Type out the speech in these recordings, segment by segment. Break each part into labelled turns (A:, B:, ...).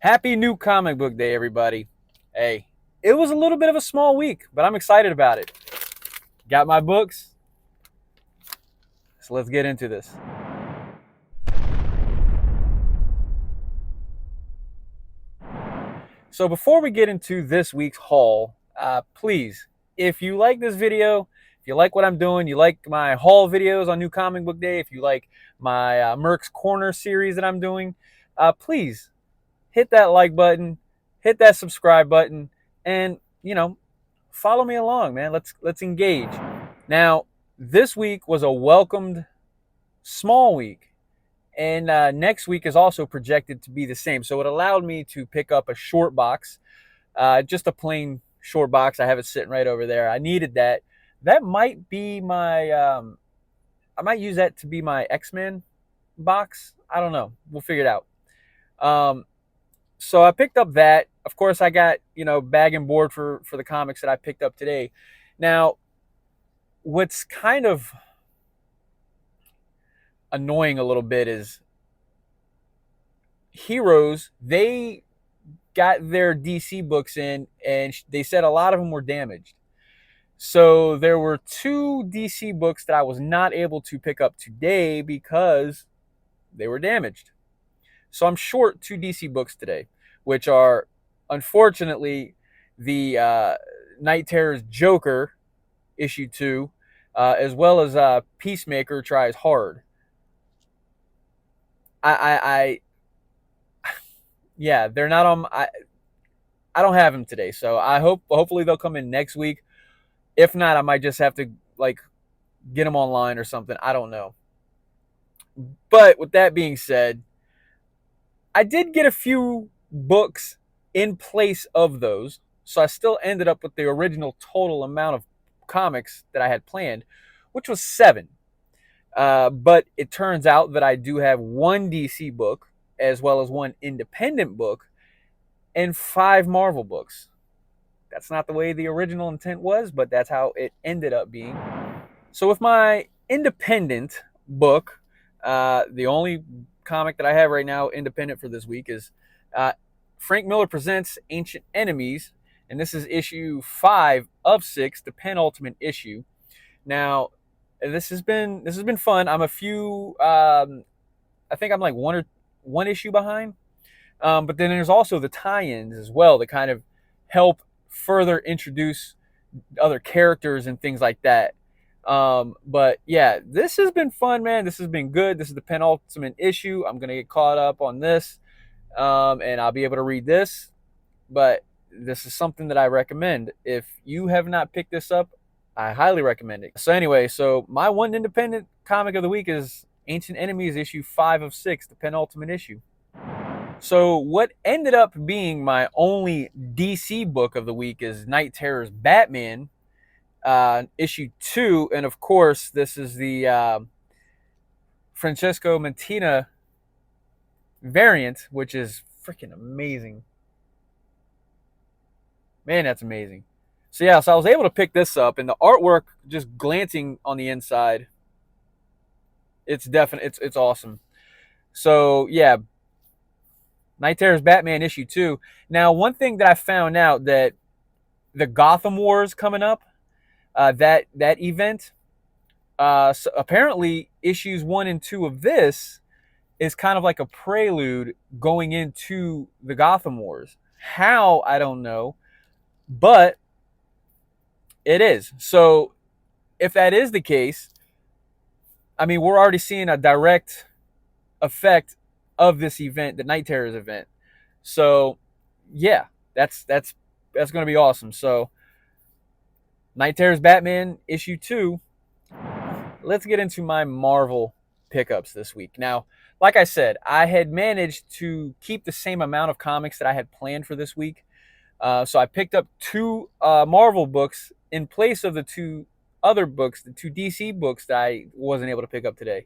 A: Happy new comic book day, everybody. Hey, it was a little bit of a small week, but I'm excited about it. Got my books, so let's get into this. So before we get into this week's haul, please, if you like this video, if you like what I'm doing, you like my haul videos on New Comic Book Day, if you like my Merc's Corner series that I'm doing, please hit that like button, hit that subscribe button, and follow me along, man. Let's engage. Now, this week was a welcomed small week, and next week is also projected to be the same. So it allowed me to pick up a short box, just a plain short box. I have it sitting right over there. I needed that. That might be my. I might use that to be my XMen box. I don't know. We'll figure it out. So I picked up that. Of course, I got bag and board for the comics that I picked up today. Now, what's kind of annoying a little bit is Heroes, they got their DC books in and they said a lot of them were damaged. So there were two DC books that I was not able to pick up today because they were damaged. So I'm short two DC books today, which are unfortunately the Night Terror's Joker issue 2, as well as Peacemaker Tries Hard. Yeah, they're not on. I don't have them today, so hopefully they'll come in next week. If not, I might just have to get them online or something. I don't know. But with that being said, I did get a few books in place of those, so I still ended up with the original total amount of comics that I had planned, which was 7. But it turns out that I do have one DC book, as well as one independent book, and 5 Marvel books. That's not the way the original intent was, but that's how it ended up being. So with my independent book, the only comic that I have right now independent for this week is Frank Miller Presents Ancient Enemies, and this is issue 5 of 6, the penultimate issue. Now, this has been fun. I'm a few, I think I'm like one issue behind. But then there's also the tie-ins as well that kind of help further introduce other characters and things like that. But yeah, this has been fun, man. This has been good. This is the penultimate issue. I'm gonna get caught up on this, and I'll be able to read this. But this is something that I recommend. If you have not picked this up, I highly recommend it. So anyway, so my one independent comic of the week is Ancient Enemies issue 5 of 6, the penultimate issue. So what ended up being my only DC book of the week is Night Terror's Batman, issue 2. And of course, this is the Francesco Mattina variant, which is freaking amazing. Man, that's amazing. So yeah, so I was able to pick this up, and the artwork, just glancing on the inside, it's awesome. So yeah, Night Terror's Batman issue 2. Now, one thing that I found out, that the Gotham Wars coming up, that event, so apparently issues 1 and 2 of this is kind of like a prelude going into the Gotham Wars. How, I don't know, but it is. So if that is the case, I mean, we're already seeing a direct effect of this event, the Night Terror's event. So yeah, that's going to be awesome. So Night Terror's Batman issue 2. Let's get into my Marvel pickups this week. Now, like I said, I had managed to keep the same amount of comics that I had planned for this week. So I picked up 2 Marvel books in place of the 2 other books, the 2 DC books that I wasn't able to pick up today.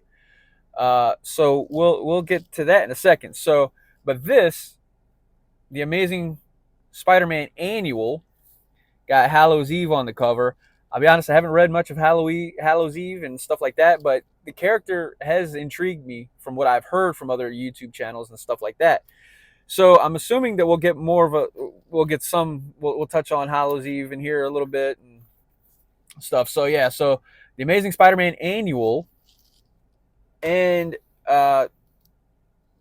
A: So we'll get to that in a second. So, but this, the Amazing Spider-Man Annual, got Hallows Eve on the cover. I'll be honest, I haven't read much of Hallows Eve and stuff like that, but the character has intrigued me from what I've heard from other YouTube channels and stuff like that. So I'm assuming that we'll get more of a, we'll get some, we'll touch on Hallows Eve in here a little bit and stuff. So yeah, so the Amazing Spider-Man annual, and uh,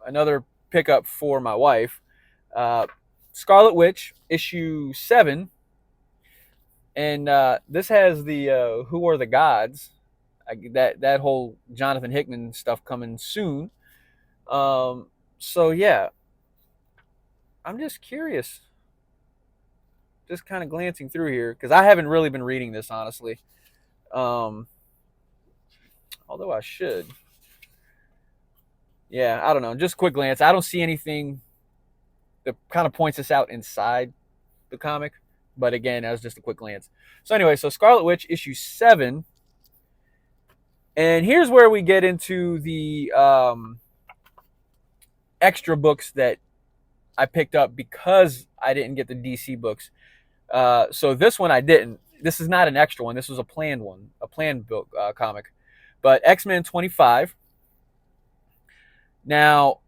A: another pickup for my wife, uh, Scarlet Witch issue 7, and this has the Who Are the Gods, that whole Jonathan Hickman stuff coming soon. So yeah, I'm just curious, just kind of glancing through here because I haven't really been reading this honestly. Um, Although I should. Yeah, I don't know. Just a quick glance. I don't see anything that kind of points us out inside the comic, but again, that was just a quick glance. So anyway, so Scarlet Witch issue 7, and here's where we get into the extra books that I picked up because I didn't get the DC books. So this one I didn't. This is not an extra one. This was a planned one, a planned book comic. But XMen 25. Now,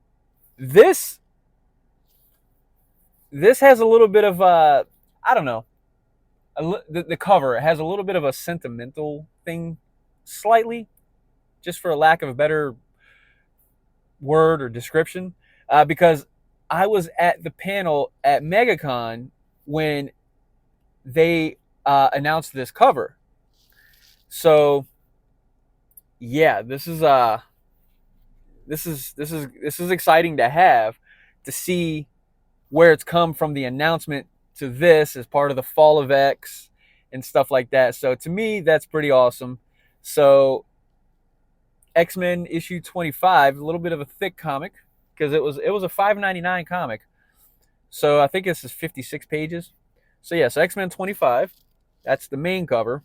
A: this has a little bit of I don't know. The cover has a little bit of a sentimental thing, slightly, just for a lack of a better word or description, because I was at the panel at MegaCon when they announced this cover. So yeah, this is exciting to see where it's come from, the announcement to this as part of the Fall of X and stuff like that. So to me, that's pretty awesome. So X-Men issue 25, a little bit of a thick comic because it was a $5.99 comic. So I think this is 56 pages. So yeah, so X-Men 25, that's the main cover.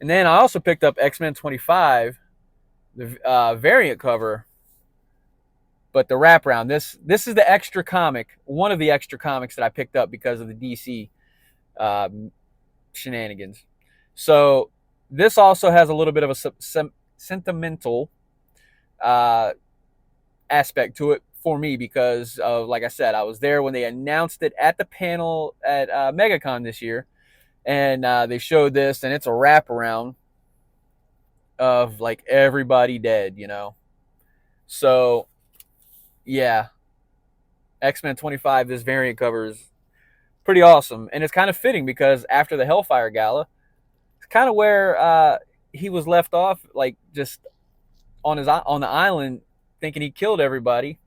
A: And then I also picked up X-Men 25, the variant cover, but the wraparound. This is the extra comic, one of the extra comics that I picked up because of the DC shenanigans. So this also has a little bit of a sentimental aspect to it for me because of, like I said, I was there when they announced it at the panel at MegaCon this year, and they showed this, and it's a wraparound of like everybody dead, you know. So yeah, X-Men 25, this variant cover is pretty awesome, and it's kind of fitting because after the Hellfire Gala, it's kind of where he was left off, like just on the island, thinking he killed everybody.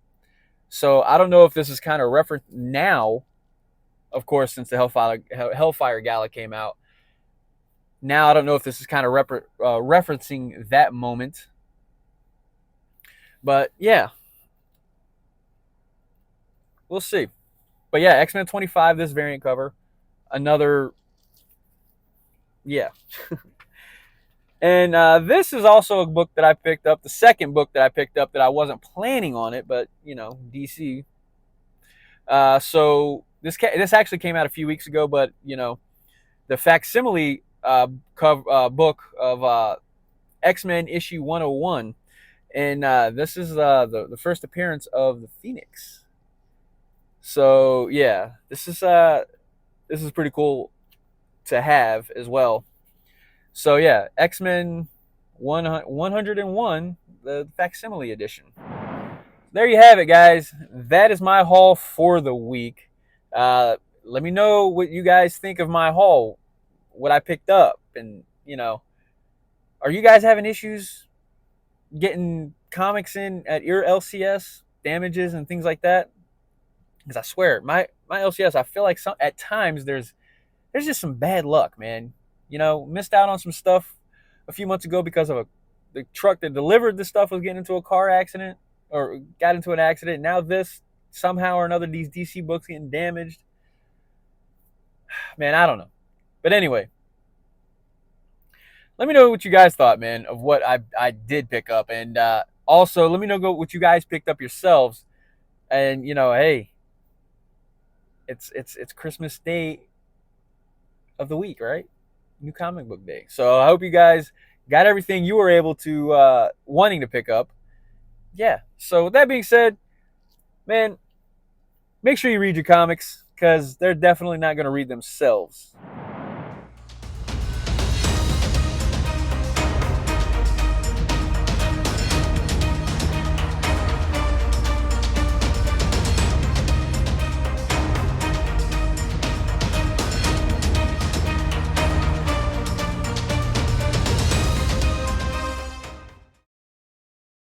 A: So I don't know if this is kind of reference now, of course, since the Hellfire Gala came out. Now I don't know if this is kind of referencing that moment, but yeah, we'll see. But yeah, X-Men 25, this variant cover, another, yeah. And this is also a book that I picked up, the second book that I picked up that I wasn't planning on it, but you know, DC. So this actually came out a few weeks ago, but you know, the facsimile book of X-Men issue 101, and this is the first appearance of the Phoenix. So yeah, this is pretty cool to have as well. So yeah, X-Men 101, the facsimile edition. There you have it, guys. That is my haul for the week. Let me know what you guys think of my haul, what I picked up, and you know, are you guys having issues getting comics in at your LCS, damages and things like that? Because I swear, my LCS, I feel like at times there's just some bad luck, man. You know, missed out on some stuff a few months ago because of the truck that delivered the stuff was getting into a car accident or got into an accident. Now this, somehow or another, these DC books getting damaged. Man, I don't know. But anyway, let me know what you guys thought, man, of what I did pick up. And also, let me know what you guys picked up yourselves. And, you know, hey, it's Christmas Day of the week, right? New comic book day. So I hope you guys got everything you were able to wanting to pick up. Yeah. So with that being said, man, make sure you read your comics because they're definitely not going to read themselves.